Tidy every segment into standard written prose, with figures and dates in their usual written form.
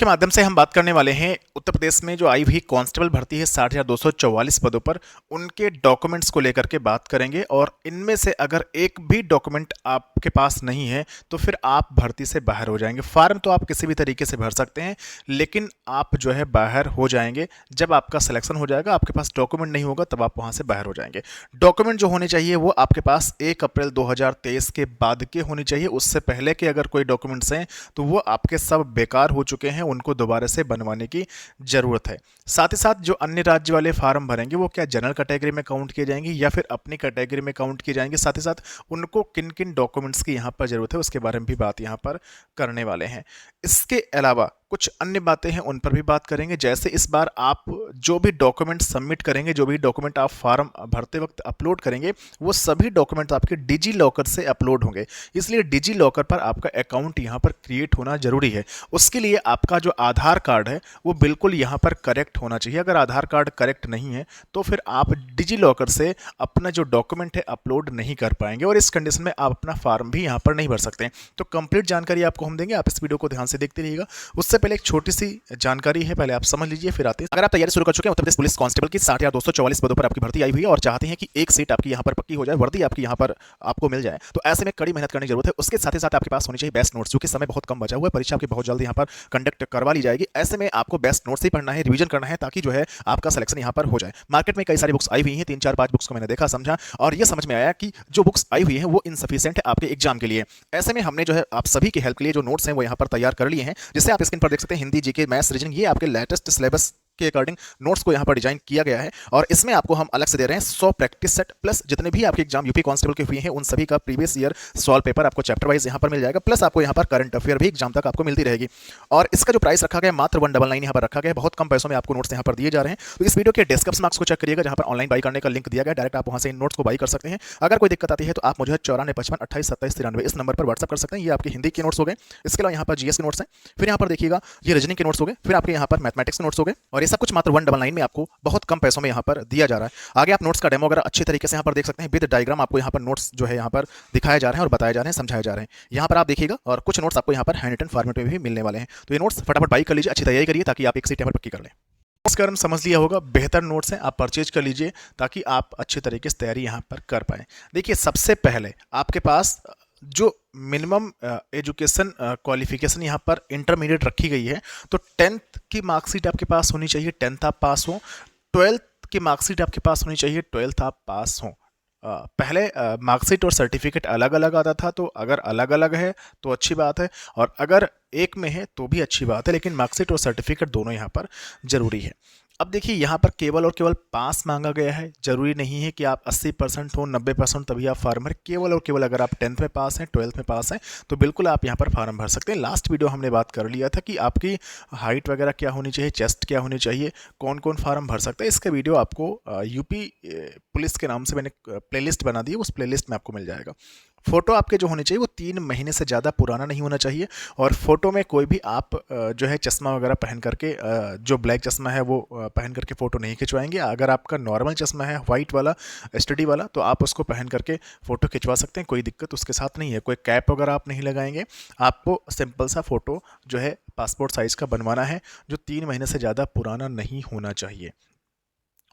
के माध्यम से हम बात करने वाले हैं उत्तर प्रदेश में जो आई हुई कांस्टेबल भर्ती है 60,244 पदों पर, उनके डॉक्यूमेंट्स को लेकर के बात करेंगे। और इनमें से अगर एक भी डॉक्यूमेंट आपके पास नहीं है तो फिर आप भर्ती से बाहर हो जाएंगे। फॉर्म तो आप किसी भी तरीके से भर सकते हैं, लेकिन आप जो है बाहर हो जाएंगे जब आपका सिलेक्शन हो जाएगा। आपके पास डॉक्यूमेंट नहीं होगा तब आप वहां से बाहर हो जाएंगे। डॉक्यूमेंट जो होने चाहिए वो आपके पास 1 अप्रैल 2023 के बाद के होने चाहिए। उससे पहले के अगर कोई डॉक्यूमेंट्स हैं तो वो आपके सब बेकार हो चुके हैं, उनको दोबारा से बनवाने की ज़रूरत है। साथ ही साथ जो अन्य राज्य वाले फार्म भरेंगे वो क्या जनरल कैटेगरी में काउंट किए जाएंगे या फिर अपनी कैटेगरी में काउंट किए जाएंगे। साथ ही साथ उनको किन किन डॉक्यूमेंट्स की यहाँ पर ज़रूरत है उसके बारे में भी बात यहाँ पर करने वाले हैं। इसके अलावा कुछ अन्य बातें हैं उन पर भी बात करेंगे। जैसे इस बार आप जो भी डॉक्यूमेंट सबमिट करेंगे, जो भी डॉक्यूमेंट आप फॉर्म भरते वक्त अपलोड करेंगे, वो सभी डॉक्यूमेंट आपके डिजी लॉकर से अपलोड होंगे। इसलिए डिजी लॉकर पर आपका अकाउंट यहाँ पर क्रिएट होना जरूरी है। उसके लिए आपका जो आधार कार्ड है वो बिल्कुल यहाँ पर करेक्ट होना चाहिए। अगर आधार कार्ड करेक्ट नहीं है तो फिर आप डिजी लॉकर से अपना जो डॉक्यूमेंट है अपलोड नहीं कर पाएंगे और इस कंडीशन में आप अपना फॉर्म भी यहाँ पर नहीं भर सकते हैं। तो कंप्लीट जानकारी आपको हम देंगे, आप इस वीडियो को ध्यान से देखते रहिएगा। उससे पहले एक छोटी सी जानकारी है, पहले आप समझ लीजिए फिर आते हैं। अगर आप तैयारी शुरू कर चुके हैं उत्तर प्रदेश पुलिस कांस्टेबल की 60,244 पदों पर आपकी भर्ती आई हुई है और चाहते हैं कि एक सीट आपकी यहाँ पर पक्की हो जाए, वर्दी आपकी यहाँ पर आपको मिल जाए, तो ऐसे में कड़ी मेहनत करने की जरूरत है। उसके साथ ही साथ आपके पास होनी चाहिए बेस्ट नोट्स, क्योंकि समय बहुत कम बचा हुआ है, परीक्षा आपकी बहुत जल्द यहाँ पर कंडक्ट करवा ली जाएगी। ऐसे में आपको बेस्ट नोट्स ही पढ़ना है, रिवीजन करना है, ताकि जो है आपका सिलेक्शन यहाँ पर हो जाए। मार्केट में कई सारी बुक्स आई हुई हैं, 3-4-5 बुक्स को मैंने देखा समझा और ये समझ में आया कि जो बुक्स आई हुई हैं वो इनसफिशिएंट है आपके एग्जाम के लिए। ऐसे में हमने जो है आप सभी की हेल्प के लिए जो नोट्स हैं वो यहाँ पर तैयार कर लिए हैं, जिससे आप स्क्रीन पर देख सकते हैं हिंदी, जीके, मैथ्स, रीजनिंग, ये आपके लेटेस्ट सिलेबस के अकॉर्डिंग नोट्स को यहाँ पर डिजाइन किया गया है। और इसमें आपको हम अलग से दे रहे हैं 100 प्रैक्टिस सेट, प्लस जितने भी आपके एग्जाम यूपी कांस्टेबल के हुए हैं उन सभी का प्रीवियस ईयर सॉल्व पेपर आपको चैप्टर वाइज यहाँ पर मिल जाएगा, प्लस आपको यहाँ पर करंट अफेयर भी एग्जाम तक आपको मिलती रहेगी। और इसका जो प्राइस रखा गया मात्र 199 यहाँ पर रखा गया, बहुत कम पैसों में आपको नोट्स यहाँ पर दिए जा रहे हैं। तो इस वीडियो के डिस्क्रिप्शन बॉक्स को चेक करिएगा, जहाँ पर ऑनलाइन बाई करने का लिंक दिया गया, डायरेक्ट आप वहाँ से इन नोट्स को बाई कर सकते हैं। अगर कोई दिक्कत आती है तो आप मुझे 9455282793 इस नंबर पर व्हाट्सअप कर सकते हैं। ये आपके हिंदी के नोट्स हो गए, इसके अलावा यहाँ पर जीएस के नोट्स हैं, फिर यहाँ पर देखिएगा ये रीजनिंग के नोट्स हो गए, फिर आपके यहाँ पर मैथमेटिक्स के नोट्स हो गए, और ये सब कुछ मात्र 199 में आपको बहुत कम पैसों में यहाँ पर दिया जा रहा है। आगे आप नोट्स का डेमो वगैरह अच्छी तरीके से यहाँ पर देख सकते हैं, विद डायग्राम आपको यहाँ पर नोट्स जो है यहाँ पर दिखाए जा रहे हैं और बताए जा रहे हैं, समझाए जा रहे हैं। यहाँ पर आप देखिएगा और कुछ नोट्स आपको यहाँ पर हैंड रिटन फॉर्मेट में भी मिलने वाले हैं। तो ये नोट्स फटाफट बाई कर लीजिए, अच्छी तैयारी करिए ताकि आप एक सीट यहाँ पर पक्की कर लें। नोट्स का समझ लिया होगा, बेहतर नोट्स हैं, आप परचेज कर लीजिए ताकि आप अच्छे तरीके से तैयारी यहाँ पर कर पाएँ। देखिए सबसे पहले आपके पास जो मिनिमम एजुकेशन क्वालिफिकेशन यहाँ पर इंटरमीडिएट रखी गई है, तो 10th की मार्कशीट आपके पास होनी चाहिए, 10th आप पास हो। 12th की मार्कशीट आपके पास होनी चाहिए, 12th आप पास हो। पहले मार्कशीट और सर्टिफिकेट अलग अलग आता था, तो अगर अलग अलग है तो अच्छी बात है, और अगर एक में है तो भी अच्छी बात है, लेकिन मार्कशीट और सर्टिफिकेट दोनों यहाँ पर जरूरी है। अब देखिए यहाँ पर केवल और केवल पास मांगा गया है, जरूरी नहीं है कि आप 80% हो, 90% तभी आप फार्म भर। केवल और केवल अगर आप 10th में पास हैं, 12th में पास हैं तो बिल्कुल आप यहाँ पर फार्म भर सकते हैं। लास्ट वीडियो हमने बात कर लिया था कि आपकी हाइट वगैरह क्या होनी चाहिए, चेस्ट क्या होनी चाहिए, कौन कौन फार्म भर सकता है। इसका वीडियो आपको यूपी पुलिस के नाम से मैंने प्लेलिस्ट बना दी है, उस प्लेलिस्ट में आपको मिल जाएगा। फोटो आपके जो होने चाहिए वो 3 महीने से ज़्यादा पुराना नहीं होना चाहिए, और फोटो में कोई भी आप जो है चश्मा वगैरह पहन करके, जो ब्लैक चश्मा है वो पहन करके फ़ोटो नहीं खिंचवाएंगे। अगर आपका नॉर्मल चश्मा है वाइट वाला, स्टडी वाला, तो आप उसको पहन करके फ़ोटो खिंचवा सकते हैं, कोई दिक्कत उसके साथ नहीं है। कोई कैप वगैरह आप नहीं लगाएंगे, आपको सिंपल सा फ़ोटो जो है पासपोर्ट साइज़ का बनवाना है, जो 3 महीने से ज़्यादा पुराना नहीं होना चाहिए।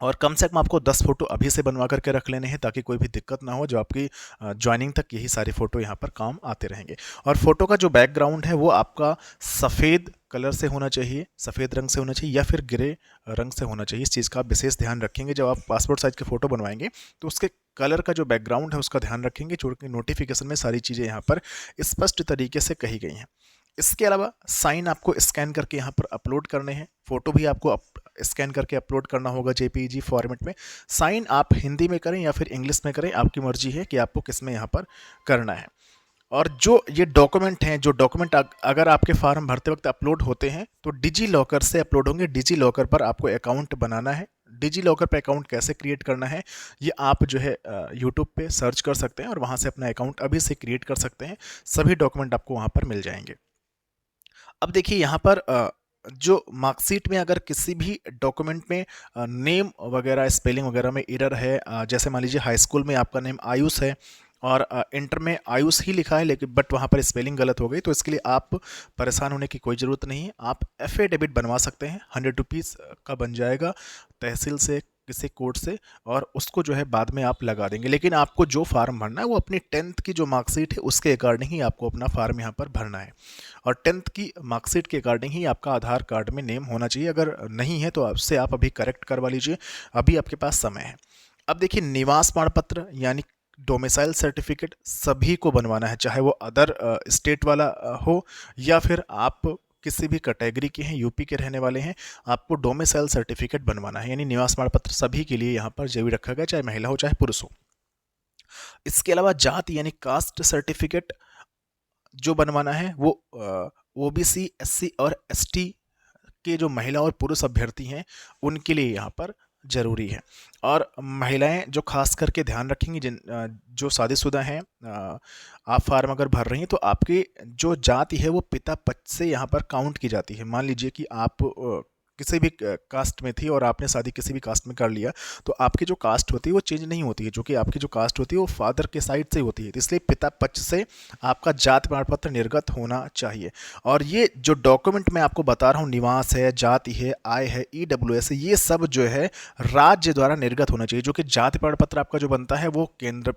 और कम से कम आपको 10 फोटो अभी से बनवा करके रख लेने हैं ताकि कोई भी दिक्कत ना हो, जो आपकी ज्वाइनिंग तक यही सारी फ़ोटो यहाँ पर काम आते रहेंगे। और फोटो का जो बैकग्राउंड है वो आपका सफ़ेद कलर से होना चाहिए, सफ़ेद रंग से होना चाहिए या फिर ग्रे रंग से होना चाहिए। इस चीज़ का आप विशेष ध्यान रखेंगे। जब आप पासपोर्ट साइज़ के फ़ोटो बनवाएंगे तो उसके कलर का जो बैकग्राउंड है उसका ध्यान रखेंगे, जो कि नोटिफिकेशन में सारी चीज़ें यहाँ पर स्पष्ट तरीके से कही गई हैं। इसके अलावा साइन आपको स्कैन करके यहाँ पर अपलोड करने हैं, फ़ोटो भी आपको स्कैन करके अपलोड करना होगा जेपीईजी फॉर्मेट में। साइन आप हिंदी में करें या फिर इंग्लिश में करें, आपकी मर्जी है कि आपको किस में यहाँ पर करना है। और जो ये डॉक्यूमेंट हैं, जो डॉक्यूमेंट अगर आपके फॉर्म भरते वक्त अपलोड होते हैं तो डिजी लॉकर से अपलोड होंगे। डिजी लॉकर पर आपको अकाउंट बनाना है। डिजी लॉकर पे अकाउंट कैसे क्रिएट करना है ये आप जो है यूट्यूब पे सर्च कर सकते हैं और वहाँ से अपना अकाउंट अभी से क्रिएट कर सकते हैं। सभी डॉक्यूमेंट आपको वहाँ पर मिल जाएंगे। अब देखिए यहाँ पर जो मार्कशीट में अगर किसी भी डॉक्यूमेंट में नेम वगैरह, स्पेलिंग वगैरह में एरर है, जैसे मान लीजिए हाई स्कूल में आपका नेम आयुष है और इंटर में आयुष ही लिखा है, लेकिन बट वहाँ पर स्पेलिंग गलत हो गई, तो इसके लिए आप परेशान होने की कोई ज़रूरत नहीं है। आप एफिडेविट बनवा सकते हैं, 100 रुपीज़ का बन जाएगा तहसील से, किसी कोर्ट से, और उसको जो है बाद में आप लगा देंगे। लेकिन आपको जो फार्म भरना है वो अपनी 10th की जो मार्कशीट है उसके अकॉर्डिंग ही आपको अपना फार्म यहाँ पर भरना है, और 10th की मार्कशीट के अकॉर्डिंग ही आपका आधार कार्ड में नेम होना चाहिए। अगर नहीं है तो आपसे आप अभी करेक्ट करवा लीजिए, अभी आपके पास समय है। अब देखिए, निवास प्रमाण पत्र यानी डोमिसाइल सर्टिफिकेट सभी को बनवाना है, चाहे वो अदर स्टेट वाला हो या फिर आप किसी भी कैटेगरी के हैं, यूपी के रहने वाले हैं, आपको डोमिसाइल सर्टिफिकेट बनवाना है। यानी निवास प्रमाण पत्र सभी के लिए यहाँ पर जरूरी रखा गया, चाहे महिला हो चाहे पुरुष हो। इसके अलावा जाति यानी कास्ट सर्टिफिकेट जो बनवाना है वो ओबीसी, एससी और एसटी के जो महिला और पुरुष अभ्यर्थी हैं उनके लिए यहाँ पर जरूरी है। और महिलाएं जो खास करके ध्यान रखेंगी, जो शादीशुदा हैं, आप फार्म अगर भर रही हैं तो आपकी जो जाति है वो पिता पक्ष से यहाँ पर काउंट की जाती है। मान लीजिए कि आप किसी भी कास्ट में थी और आपने शादी किसी भी कास्ट में कर लिया, तो आपकी जो कास्ट होती है वो चेंज नहीं होती है, जो कि आपकी जो कास्ट होती है वो फादर के साइड से होती है। तो इसलिए पिता पक्ष से आपका जाति प्रमाण पत्र निर्गत होना चाहिए। और ये जो डॉक्यूमेंट मैं आपको बता रहा हूँ, निवास है, जाति है, आय है, ईडब्ल्यूएस है, ये सब जो है राज्य द्वारा निर्गत होना चाहिए। जो कि जाति प्रमाण पत्र आपका जो बनता है वो केंद्र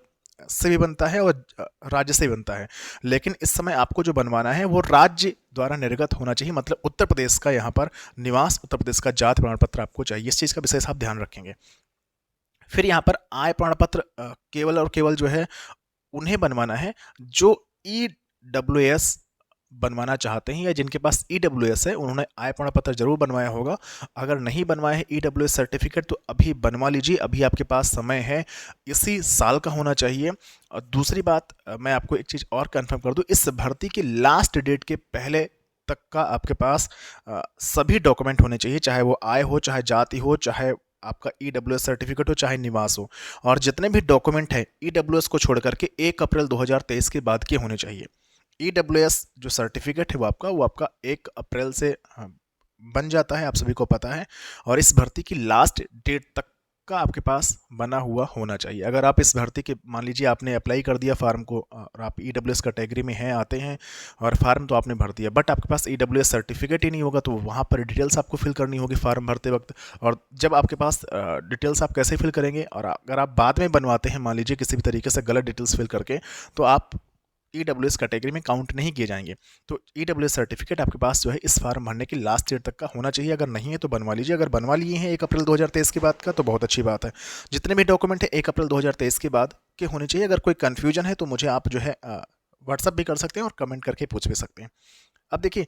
से भी बनता है और राज्य से भी बनता है, लेकिन इस समय आपको जो बनवाना है वो राज्य द्वारा निर्गत होना चाहिए। मतलब उत्तर प्रदेश का यहाँ पर निवास, उत्तर प्रदेश का जाति प्रमाण पत्र आपको चाहिए। इस चीज़ का विशेष आप ध्यान रखेंगे। फिर यहाँ पर आय प्रमाण पत्र केवल और केवल जो है उन्हें बनवाना है जो ईडब्ल्यूएस बनवाना चाहते हैं, या जिनके पास ईडब्ल्यूएस है उन्होंने आय प्रमाण पत्र जरूर बनवाया होगा। अगर नहीं बनवाया है ईडब्ल्यूएस सर्टिफिकेट तो अभी बनवा लीजिए, अभी आपके पास समय है, इसी साल का होना चाहिए। और दूसरी बात, मैं आपको एक चीज़ और कंफर्म कर दूं, इस भर्ती की लास्ट डेट के पहले तक का आपके पास सभी डॉक्यूमेंट होने चाहिए, चाहे वो आय हो, चाहे जाति हो, चाहे आपका ईडब्ल्यूएस सर्टिफिकेट हो, चाहे निवास हो। और जितने भी डॉक्यूमेंट हैं ईडब्ल्यूएस को छोड़ करके 1 अप्रैल 2023 के बाद के होने चाहिए। ईडब्ल्यूएस जो सर्टिफिकेट है वो आपका 1 अप्रैल से बन जाता है, आप सभी को पता है। और इस भर्ती की लास्ट डेट तक का आपके पास बना हुआ होना चाहिए। अगर आप इस भर्ती के, मान लीजिए आपने अप्लाई कर दिया फार्म को और आप ईडब्ल्यूएस कैटेगरी में हैं, आते हैं और फार्म तो आपने भर दिया, बट आपके पास ईडब्ल्यूएस सर्टिफिकेट ही नहीं होगा, तो वहाँ पर डिटेल्स आपको फिल करनी होगी फार्म भरते वक्त। और जब आपके पास डिटेल्स आप कैसे फिल करेंगे, और अगर आप बाद में बनवाते हैं मान लीजिए किसी भी तरीके से गलत डिटेल्स फिल करके, तो आप ईडब्ल्यूएस कैटेगरी में काउंट नहीं किए जाएंगे। तो ईडब्ल्यूएस सर्टिफिकेट आपके पास जो है इस फार्म भरने की लास्ट डेट तक का होना चाहिए। अगर नहीं है तो बनवा लीजिए, अगर बनवा लिए हैं 1 अप्रैल 2023 के बाद का तो बहुत अच्छी बात है। जितने भी डॉक्यूमेंट है 1 अप्रैल 2023 के बाद के होने चाहिए। अगर कोई कन्फ्यूजन है तो मुझे आप जो है व्हाट्सअप भी कर सकते हैं और कमेंट करके पूछ भी सकते हैं। अब देखिए,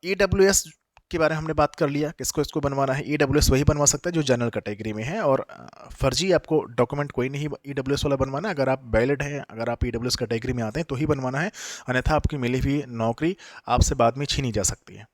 ईडब्ल्यूएस के बारे में हमने बात कर लिया, किसको इसको बनवाना है। ईडब्ल्यूएस वही बनवा सकता है जो जनरल कैटेगरी में है, और फर्जी आपको डॉक्यूमेंट कोई नहीं ईडब्ल्यूएस वाला बनवाना। अगर आप वैलिड हैं, अगर आप ईडब्ल्यूएस कैटेगरी में आते हैं तो ही बनवाना है, अन्यथा आपकी मिली हुई नौकरी आपसे बाद में छीनी जा सकती है।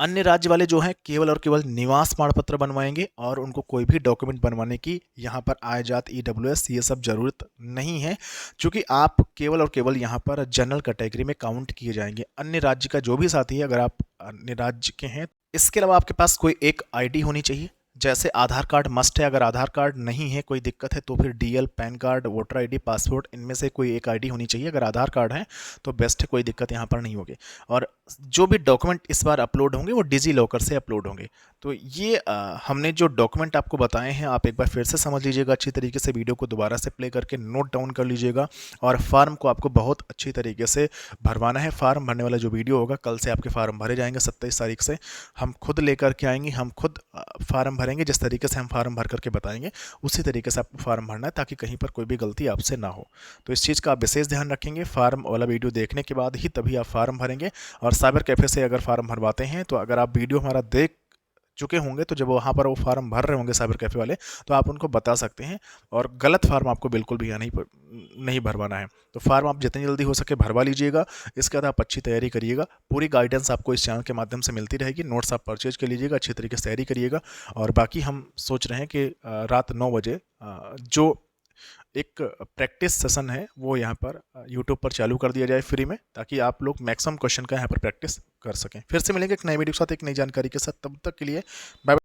अन्य राज्य वाले जो हैं केवल और केवल निवास प्रमाण पत्र बनवाएंगे, और उनको कोई भी डॉक्यूमेंट बनवाने की यहाँ पर आय, जात, ईडब्ल्यूएस ये सब जरूरत नहीं है, क्योंकि आप केवल और केवल यहाँ पर जनरल कैटेगरी में काउंट किए जाएंगे। अन्य राज्य का जो भी साथी है, अगर आप अन्य राज्य के हैं, इसके अलावा आपके पास कोई एक आईडी होनी चाहिए। जैसे आधार कार्ड मस्ट है, अगर आधार कार्ड नहीं है, कोई दिक्कत है, तो फिर DL, pan card, voter ID, passport, इनमें से कोई एक आईडी होनी चाहिए। अगर आधार कार्ड है तो बेस्ट है, कोई दिक्कत यहाँ पर नहीं होगी। और जो भी डॉक्यूमेंट इस बार अपलोड होंगे वो डिजी लॉकर से अपलोड होंगे। तो ये हमने जो डॉक्यूमेंट आपको बताए हैं, आप एक बार फिर से समझ लीजिएगा अच्छी तरीके से, वीडियो को दोबारा से प्ले करके नोट डाउन कर लीजिएगा। और फार्म को आपको बहुत अच्छी तरीके से भरवाना है। फार्म भरने वाला जो वीडियो होगा, कल से आपके फार्म भरे जाएंगे, 27 तारीख से हम खुद लेकर के आएंगे, हम खुद फार्म भरेंगे। जिस तरीके से हम फार्म भर करके बताएंगे उसी तरीके से आपको फार्म भरना है, ताकि कहीं पर कोई भी गलती आपसे ना हो। तो इस चीज़ का आप विशेष ध्यान रखेंगे। फार्म वाला वीडियो देखने के बाद ही तभी आप फार्म भरेंगे। और साइबर कैफे से अगर फार्म भरवाते हैं तो अगर आप वीडियो हमारा देख चुके होंगे, तो जब वहाँ पर वो फार्म भर रहे होंगे साइबर कैफे वाले, तो आप उनको बता सकते हैं। और गलत फार्म आपको बिल्कुल भी यहाँ नहीं भरवाना है। तो फार्म आप जितनी जल्दी हो सके भरवा लीजिएगा। इसके बाद आप अच्छी तैयारी करिएगा। पूरी गाइडेंस आपको इस चैनल के माध्यम से मिलती रहेगी। नोट्स आप परचेज कर लीजिएगा, अच्छी तरीके से तैयारी करिएगा। और बाकी हम सोच रहे हैं कि रात 9 बजे जो एक प्रैक्टिस सेशन है वो यहाँ पर यूट्यूब पर चालू कर दिया जाए फ्री में, ताकि आप लोग मैक्सिमम क्वेश्चन का यहाँ पर प्रैक्टिस कर सकें। फिर से मिलेंगे एक नए वीडियो के साथ, एक नई जानकारी के साथ। तब तक के लिए बाय।